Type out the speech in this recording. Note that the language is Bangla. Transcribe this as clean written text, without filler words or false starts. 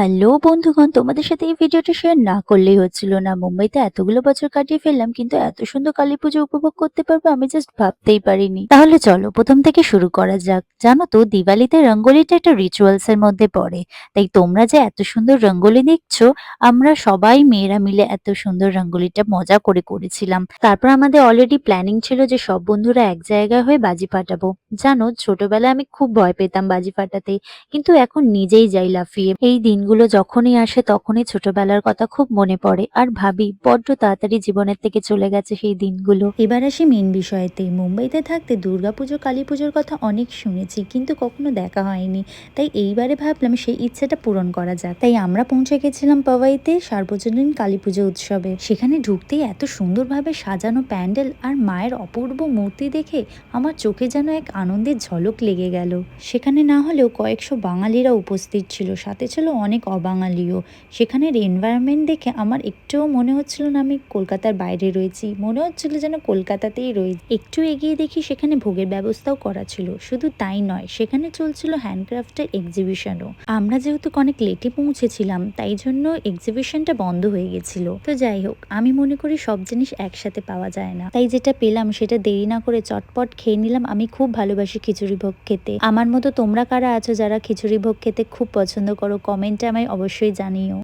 হ্যালো বন্ধুগণ, তোমাদের সাথে এই ভিডিওটা শেয়ার না করলেই হচ্ছিল না। মুম্বাইতে এতগুলো বছর কাটিয়ে ফেললাম, কিন্তু এত সুন্দর কালীপুজো উপভোগ করতে পারবো আমি জাস্ট ভাবতেই পারিনি। তাহলে চলো প্রথম থেকে শুরু করা যাক। জানো তো, দিওয়ালিতে রঙ্গোলিটা একটা রিচুয়ালস এর মধ্যে পড়ে। তাই তোমরা যে এত সুন্দর রঙ্গোলি দেখছো, আমরা সবাই মেয়েরা মিলে এত সুন্দর রঙ্গোলিটা মজা করে করেছিলাম। তারপর আমাদের অলরেডি প্ল্যানিং ছিল যে সব বন্ধুরা এক জায়গায় হয়ে বাজি ফাটাবো। জানো, ছোটবেলায় আমি খুব ভয় পেতাম বাজি ফাটাতে, কিন্তু এখন নিজেই যাই লাফিয়ে। এই দিনগুলো যখনই আসে তখনই ছোটবেলার কথা খুব মনে পড়ে, আর ভাবি বড্ড তাড়াতাড়ি জীবনের থেকে চলে গেছে সেই দিনগুলো। এবার আসি মেন বিষয়তে। মুম্বাইতে থাকতে দুর্গাপুজো কালীপুজোর কথা অনেক শুনেছি, কিন্তু কখনো দেখা হয়নি। তাই এইবারে ভাবলাম সেই ইচ্ছেটা পূরণ করা যাক। তাই আমরা পৌঁছে গেছিলাম পাওয়াইতে সার্বজনীন কালীপুজো উৎসবে। সেখানে ঢুকতেই এত সুন্দরভাবে সাজানো প্যান্ডেল আর মায়ের অপূর্ব মূর্তি দেখে আমার চোখে যেন এক আনন্দের ঝলক লেগে গেল। সেখানে না হলেও কয়েকশো বাঙালিরা উপস্থিত ছিল, সাথে ছিল অনেক অবাঙালিও। সেখানের এনভায়রনমেন্ট দেখে আমার একটুও মনে হচ্ছিল না আমি কলকাতার বাইরে রয়েছি, মনে হচ্ছিল যেন কলকাতাতেই রয়েছি। একটু এগিয়ে দেখি সেখানে ভোগের ব্যবস্থাও করা ছিল। শুধু তাই নয়, সেখানে চলছিল হ্যান্ডক্রাফটের এক্সিবিশনও। আমরা যেহেতু অনেক লেটে পৌঁছেছিলাম, তাই জন্য এক্সিবিশনটা বন্ধ হয়ে গেছিল। তো যাই হোক, আমি মনে করি সব জিনিস একসাথে পাওয়া যায় না, তাই যেটা পেলাম সেটা দেরি না করে চটপট খেয়ে নিলাম। আমি খুব ভালোবাসি খিচুড়ি ভোগ খেতে। আমার মতো তোমরা কারা আছো যারা খিচুড়ি ভোগ খেতে খুব পছন্দ করো? কমেন্টে আমায় অবশ্যই জানিও।